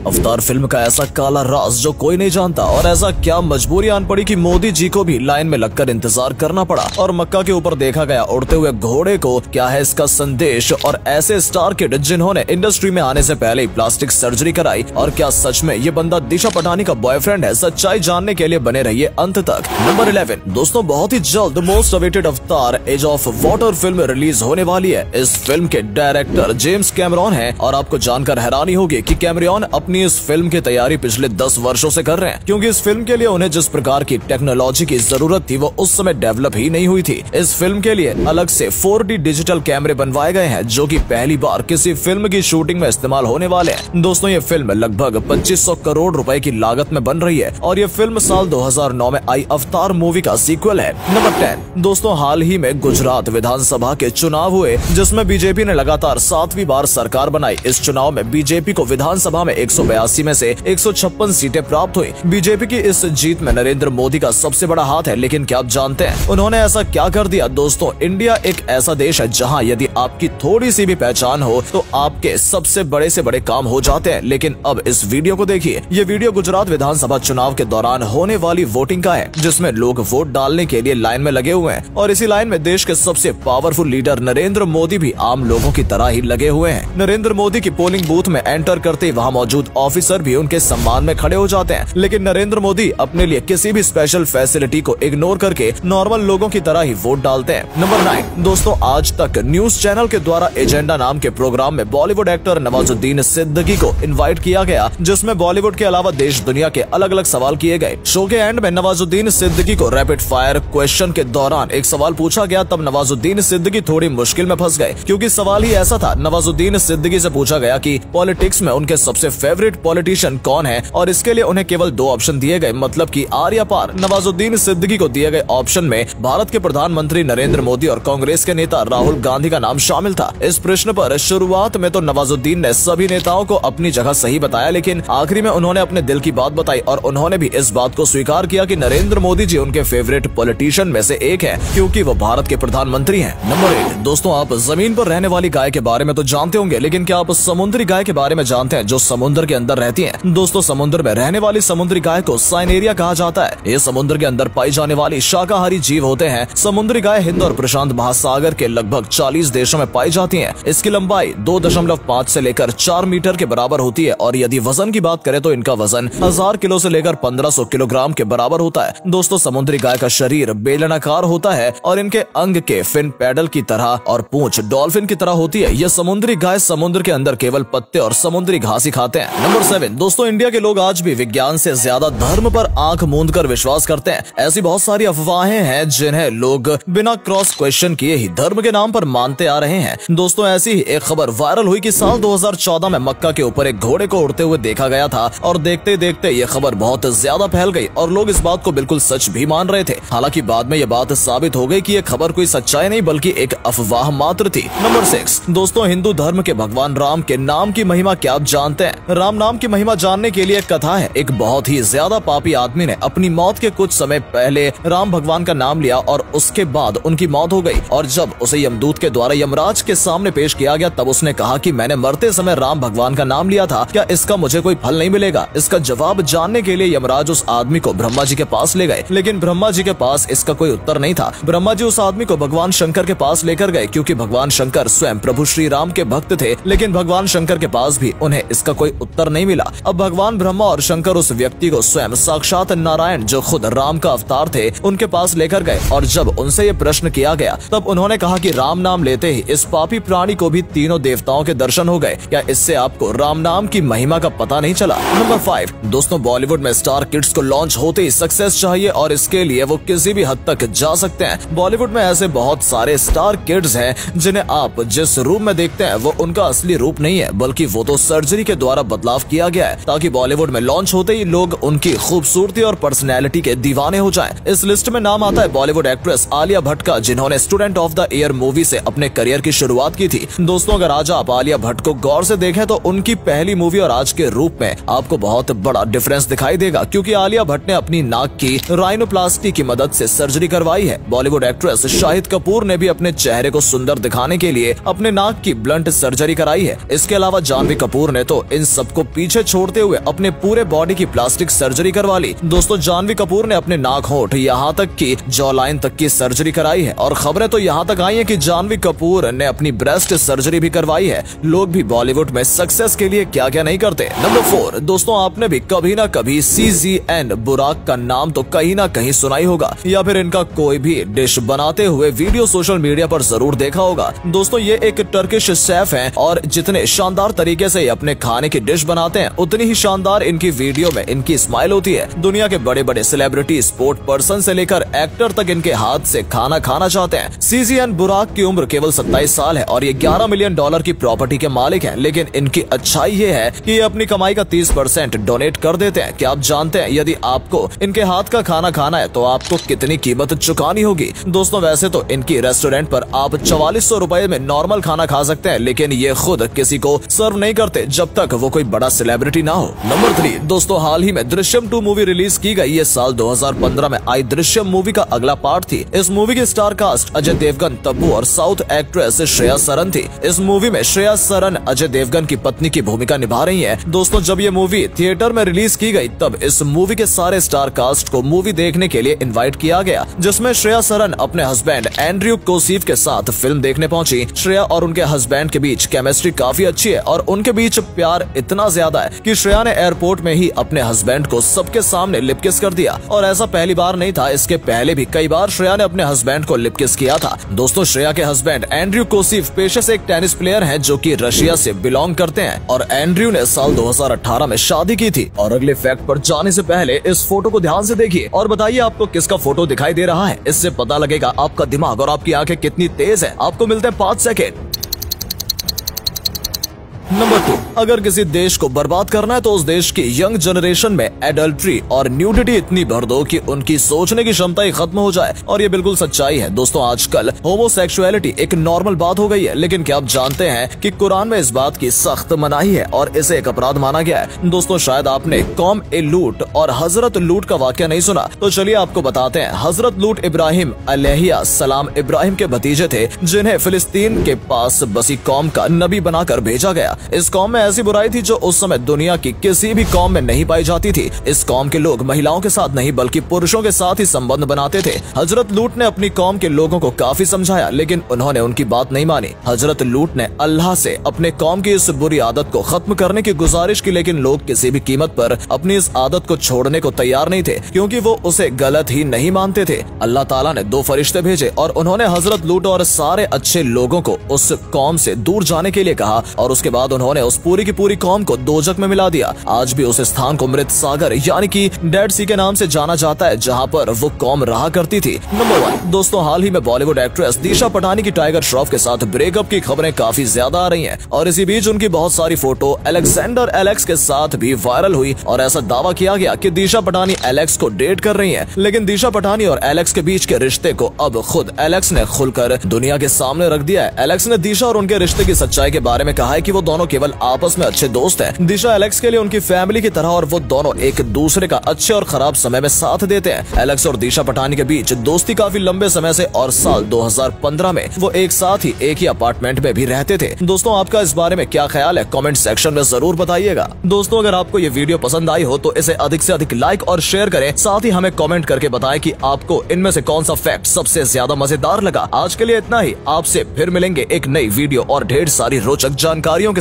Avatar film का ऐसा काला राज जो कोई नहीं जानता, और ऐसा क्या मजबूरी आन पड़ी कि मोदी जी को भी लाइन में लगकर इंतजार करना पड़ा। और मक्का के ऊपर देखा गया उड़ते हुए घोड़े को, क्या है इसका संदेश। और ऐसे स्टार किड जिन्होंने इंडस्ट्री में आने से पहले ही प्लास्टिक सर्जरी कराई, और क्या सच में ये बंदा दिशा पटानी का बॉयफ्रेंड है? सच्चाई जानने के लिए बने रहिए अंत तक। नंबर 11 दोस्तों, बहुत ही जल्द most awaited Avatar age of water film release होने वाली है। इस फिल्म के डायरेक्टर जेम्स कैमरॉन हैं, और आपको जानकर हैरानी होगी कि कैमरॉन अपनी इस फिल्म की तैयारी पिछले 10 वर्षों से कर रहे हैं, क्योंकि इस फिल्म के लिए उन्हें जिस प्रकार की टेक्नोलॉजी की जरूरत थी वो उस समय डेवलप ही नहीं हुई थी। इस फिल्म के लिए अलग से 4D डिजिटल कैमरे बनवाए गए हैं, जो कि पहली बार किसी फिल्म की शूटिंग में इस्तेमाल होने वाले हैं। दोस्तों, ये फिल्म लगभग 2500 करोड़ रुपए की लागत में बन रही है, और ये फिल्म साल 2009 में आई अवतार मूवी का सीक्वल है। नंबर 10 दोस्तों, हाल ही में गुजरात विधानसभा के चुनाव हुए, जिसमें बीजेपी ने लगातार 7वीं बार सरकार बनाई। इस चुनाव में बीजेपी को विधानसभा में 182 में से 156 सीटें प्राप्त हुई। बीजेपी की इस जीत में नरेंद्र मोदी का सबसे बड़ा हाथ है, लेकिन क्या आप जानते हैं उन्होंने ऐसा क्या कर दिया? दोस्तों, इंडिया एक ऐसा देश है जहां यदि आपकी थोड़ी सी भी पहचान हो तो आपके सबसे बड़े से बड़े काम हो जाते हैं। लेकिन अब इस वीडियो को देखिए। ये वीडियो गुजरात विधानसभा चुनाव के दौरान होने वाली वोटिंग का है, जिसमें लोग वोट डालने के लिए लाइन में लगे हुए हैं, और इसी लाइन में देश के सबसे पावरफुल लीडर नरेंद्र मोदी भी आम लोगों की तरह ही लगे हुए हैं। नरेंद्र मोदी की पोलिंग बूथ में एंटर करते ही वहां मौजूद ऑफिसर भी उनके सम्मान में खड़े हो जाते हैं, लेकिन नरेंद्र मोदी अपने लिए किसी भी स्पेशल फैसिलिटी को इग्नोर करके नॉर्मल लोगों की तरह ही वोट डालते हैं। नंबर 9 दोस्तों, आज तक न्यूज चैनल के द्वारा एजेंडा नाम के प्रोग्राम में बॉलीवुड एक्टर नवाजुद्दीन सिद्दीकी को इनवाइट किया गया, जिसमें बॉलीवुड के अलावा देश दुनिया के अलग अलग सवाल किए गए। शो के एंड में नवाजुद्दीन सिद्दीकी को रैपिड फायर क्वेश्चन के दौरान एक सवाल पूछा गया, तब नवाजुद्दीन सिद्दीकी थोड़ी मुश्किल में फंस गए, क्योंकि सवाल ही ऐसा था। नवाजुद्दीन सिद्दीकी से पूछा गया कि पॉलिटिक्स में उनके सबसे फेवरेट पॉलिटिशियन कौन है, और इसके लिए उन्हें केवल 2 ऑप्शन दिए गए, मतलब कि आर या पार। नवाजुद्दीन सिद्दीकी को दिए गए ऑप्शन में भारत के प्रधानमंत्री नरेंद्र मोदी और कांग्रेस के नेता राहुल गांधी का नाम शामिल था। इस प्रश्न पर शुरुआत में तो नवाजुद्दीन ने सभी नेताओं को अपनी जगह सही बताया, लेकिन आखिरी में उन्होंने अपने दिल की बात बताई, और उन्होंने भी इस बात को स्वीकार किया कि नरेंद्र मोदी जी उनके फेवरेट पॉलिटिशियन में से एक है, क्योंकि वो भारत के प्रधानमंत्री हैं। नंबर 8 दोस्तों, आप जमीन पर रहने वाली गाय के बारे में तो जानते होंगे, लेकिन क्या आप समुद्री गाय के बारे में जानते हैं जो समुद्र के अंदर रहती हैं? दोस्तों, समुद्र में रहने वाली समुद्री गाय को साइनेरिया कहा जाता है। ये समुद्र के अंदर पाई जाने वाली शाकाहारी जीव होते हैं। समुद्री गाय हिंद और प्रशांत महासागर के लगभग 40 देशों में पाई जाती हैं। इसकी लंबाई 2.5 से लेकर 4 मीटर के बराबर होती है, और यदि वजन की बात करें तो इनका वजन 1000 किलो से लेकर 1500 किलोग्राम के बराबर होता है। दोस्तों, समुद्री गाय का शरीर बेलनाकार होता है, और इनके अंग के फिन पैडल की तरह और पूंछ डॉल्फिन की तरह होती है। यह समुद्री गाय समुद्र के अंदर केवल पत्ते और समुद्री घास ही खाते हैं। नंबर 7 दोस्तों, इंडिया के लोग आज भी विज्ञान से ज्यादा धर्म पर आंख मूंद कर विश्वास करते हैं। ऐसी बहुत सारी अफवाहें हैं जिन्हें लोग बिना क्रॉस क्वेश्चन किए ही धर्म के नाम पर मानते आ रहे हैं। दोस्तों, ऐसी ही एक खबर वायरल हुई कि साल 2014 में मक्का के ऊपर एक घोड़े को उड़ते हुए देखा गया था, और देखते देखते ये खबर बहुत ज्यादा फैल गई, और लोग इस बात को बिल्कुल सच भी मान रहे थे। हालांकि बाद में ये बात साबित हो गई कि ये खबर कोई सच्चाई नहीं बल्कि एक अफवाह मात्र थी। नंबर 6 दोस्तों, हिंदू धर्म के भगवान राम के नाम की महिमा क्या आप जानते हैं? राम नाम की महिमा जानने के लिए एक कथा है। एक बहुत ही ज्यादा पापी आदमी ने अपनी मौत के कुछ समय पहले राम भगवान का नाम लिया, और उसके बाद उनकी मौत हो गई, और जब उसे यमदूत के द्वारा यमराज के सामने पेश किया गया तब उसने कहा कि मैंने मरते समय राम भगवान का नाम लिया था, क्या इसका मुझे कोई फल नहीं मिलेगा? इसका जवाब जानने के लिए यमराज उस आदमी को ब्रह्मा जी के पास ले गए, लेकिन ब्रह्मा जी के पास इसका कोई उत्तर नहीं था। ब्रह्मा जी उस आदमी को भगवान शंकर के पास लेकर गए, क्योंकि भगवान शंकर स्वयं प्रभु श्री राम के भक्त थे, लेकिन भगवान शंकर के पास भी उन्हें इसका कोई उत्तर नहीं मिला। अब भगवान ब्रह्मा और शंकर उस व्यक्ति को स्वयं साक्षात नारायण जो खुद राम का अवतार थे उनके पास लेकर गए, और जब उनसे ये प्रश्न किया गया तब उन्होंने कहा कि राम नाम लेते ही इस पापी प्राणी को भी तीनों देवताओं के दर्शन हो गए। क्या इससे आपको राम नाम की महिमा का पता नहीं चला? नंबर 5 दोस्तों, बॉलीवुड में स्टार किड्स को लॉन्च होते ही सक्सेस चाहिए, और इसके लिए वो किसी भी हद तक जा सकते हैं। बॉलीवुड में ऐसे बहुत सारे स्टार किड्स हैं जिन्हें आप जिस रूप में देखते हैं वो उनका असली रूप नहीं है, बल्कि वो तो सर्जरी के द्वारा बदलाव किया गया है, ताकि बॉलीवुड में लॉन्च होते ही लोग उनकी खूबसूरती और पर्सनैलिटी के दीवाने हो जाएं। इस लिस्ट में नाम आता है बॉलीवुड एक्ट्रेस आलिया भट्ट का, जिन्होंने student of the year movie से अपने करियर की शुरुआत की थी। दोस्तों, अगर आज आप आलिया भट्ट को गौर से देखें तो उनकी पहली मूवी और आज के रूप में आपको बहुत बड़ा डिफरेंस दिखाई देगा, क्योंकि आलिया भट्ट ने अपनी नाक की राइनोप्लास्टी की मदद से सर्जरी करवाई है। बॉलीवुड एक्ट्रेस शाहिद कपूर ने भी अपने चेहरे को सुंदर दिखाने के लिए अपने नाक की ब्लंट सर्जरी कराई है। इसके अलावा जानवी कपूर ने तो इन सब को पीछे छोड़ते हुए अपने पूरे बॉडी की प्लास्टिक सर्जरी करवा ली। दोस्तों जानवी कपूर ने अपने नाक, होंठ, यहाँ तक कि जॉ लाइन तक की सर्जरी कराई है और खबरें तो यहाँ तक आई है कि जानवी कपूर ने अपनी ब्रेस्ट सर्जरी भी करवाई है। लोग भी बॉलीवुड में सक्सेस के लिए क्या क्या नहीं करते। नंबर 4 दोस्तों, आपने भी कभी ना कभी CZN बुराक का नाम तो कहीं ना कहीं सुना ही होगा या फिर इनका कोई भी डिश बनाते हुए वीडियो सोशल मीडिया पर जरूर देखा होगा। दोस्तों ये एक टर्किश शेफ हैं और जितने शानदार तरीके से अपने खाने की डिश बनाते हैं उतनी ही शानदार इनकी वीडियो में इनकी स्माइल होती है। दुनिया के बड़े बड़े सेलिब्रिटी, स्पोर्ट पर्सन से लेकर एक्टर तक इनके हाथ से खाना खाना चाहते हैं। CZN बुराक की उम्र केवल 27 साल है और ये $11 मिलियन की प्रॉपर्टी के मालिक हैं। लेकिन इनकी अच्छाई ये है कि ये अपनी कमाई का 30% डोनेट कर देते हैं। क्या आप जानते हैं यदि आपको इनके हाथ का खाना खाना है तो आपको कितनी कीमत चुकानी होगी? दोस्तों वैसे तो इनकी रेस्टोरेंट पर आप 4400 रुपए में नॉर्मल खाना खा सकते हैं, लेकिन ये खुद किसी को सर्व नहीं करते जब तक वो कोई बड़ा सेलिब्रिटी ना हो। नंबर 3 दोस्तों, हाल ही में दृश्यम 2 मूवी रिलीज की गई। ये साल 2015 में आई दृश्यम मूवी का अगला पार्ट थी। इस मूवी की स्टार कास्ट अजय देवगन, तब्बू और साउथ एक्ट्रेस श्रेया सरन थी। इस मूवी में श्रेया सरन अजय देवगन की पत्नी की भूमिका निभा रही है। दोस्तों जब ये मूवी थिएटर में रिलीज की गई तब इस मूवी के सारे स्टार कास्ट को मूवी देखने के लिए इनवाइट किया गया, जिसमें श्रेया सरन अपने हस्बैंड एंड्रयू कोसीफ के साथ फिल्म देखने पहुंची। श्रेया और उनके हस्बैंड के बीच केमिस्ट्री काफी अच्छी है और उनके बीच प्यार इतना ज्यादा है कि श्रेया ने एयरपोर्ट में ही अपने हस्बैंड को सबके सामने लिप किस कर दिया। और ऐसा पहली बार नहीं था, इसके पहले भी कई बार श्रेया ने अपने हस्बैंड को लिप किस किया था। दोस्तों श्रेया के हस्बैंड एंड्रयू कोसीफ पेशे से एक टेनिस प्लेयर हैं जो कि रशिया से बिलोंग करते हैं और एंड्रयू ने साल 2018 में शादी की थी। और अगले फैक्ट पर जाने से पहले इस फोटो को ध्यान से देखिए और बताइए आपको किसका फोटो दिखाई दे रहा है। इससे पता लगेगा आपका दिमाग और आपकी आंखें कितनी तेज है। आपको मिलते हैं 5 सेकेंड। नंबर 2, अगर किसी देश को बर्बाद करना है तो उस देश की यंग जनरेशन में एडल्ट्री और न्यूडिटी इतनी भर दो कि उनकी सोचने की क्षमता ही खत्म हो जाए। और ये बिल्कुल सच्चाई है। दोस्तों आजकल होमोसेक्सुअलिटी एक नॉर्मल बात हो गई है, लेकिन क्या आप जानते हैं कि कुरान में इस बात की सख्त मनाही है और इसे एक अपराध माना गया है। दोस्तों शायद आपने कौम ए लूट और हजरत लूट का वाक्य नहीं सुना, तो चलिए आपको बताते हैं। हजरत लूट इब्राहिम अलैहिस्सलाम इब्राहिम के भतीजे थे जिन्हें फिलिस्तीन के पास बसी कौम का नबी बनाकर भेजा गया। इस कौम में ऐसी बुराई थी जो उस समय दुनिया की किसी भी कौम में नहीं पाई जाती थी। इस कौम के लोग महिलाओं के साथ नहीं बल्कि पुरुषों के साथ ही संबंध बनाते थे। हजरत लूट ने अपनी कौम के लोगों को काफी समझाया, लेकिन उन्होंने उनकी बात नहीं मानी। हजरत लूट ने अल्लाह से अपने कौम की इस बुरी आदत को खत्म करने की गुजारिश की, लेकिन लोग किसी भी कीमत पर अपनी इस आदत को छोड़ने को तैयार नहीं थे, क्योंकि वो उसे गलत ही नहीं मानते थे। अल्लाह ताला ने 2 फरिश्ते भेजे और उन्होंने हजरत लूट और सारे अच्छे लोगों को उस कौम से दूर जाने के लिए कहा और उसके बाद उन्होंने उस पूरी की पूरी कौम को दोजक में मिला दिया। आज भी उस स्थान को मृत सागर यानी कि डेड सी के नाम से जाना जाता है, जहां पर वो कौम रहा करती थी। नंबर 1 दोस्तों, हाल ही में बॉलीवुड एक्ट्रेस दिशा पटानी की टाइगर श्रॉफ के साथ ब्रेकअप की खबरें काफी ज्यादा आ रही हैं और इसी बीच उनकी बहुत सारी फोटो अलेक्जेंडर एलेक्स के साथ भी वायरल हुई और ऐसा दावा किया गया कि दिशा पटानी एलेक्स को डेट कर रही है। लेकिन दिशा पटानी और एलेक्स के बीच के रिश्ते को अब खुद एलेक्स ने खुलकर दुनिया के सामने रख दिया है। एलेक्स ने दिशा और उनके रिश्ते की सच्चाई के बारे में कहा है कि वो दोनों केवल आपस में अच्छे दोस्त हैं। दिशा एलेक्स के लिए उनकी फैमिली की तरह और वो दोनों एक दूसरे का अच्छे और खराब समय में साथ देते हैं। एलेक्स और दिशा पटानी के बीच दोस्ती काफी लंबे समय से और साल 2015 में वो एक साथ ही एक ही अपार्टमेंट में भी रहते थे। दोस्तों आपका इस बारे में क्या ख्याल है, कमेंट सेक्शन में जरूर बताइएगा। दोस्तों अगर आपको ये वीडियो पसंद आई हो तो इसे अधिक से अधिक लाइक और शेयर करें, साथ ही हमें कमेंट करके बताएं कि आपको इनमें से कौन सा फैक्ट सबसे ज्यादा मजेदार लगा। आज के लिए इतना ही, आपसे फिर मिलेंगे एक नई वीडियो और ढेर सारी रोचक जानकारियों के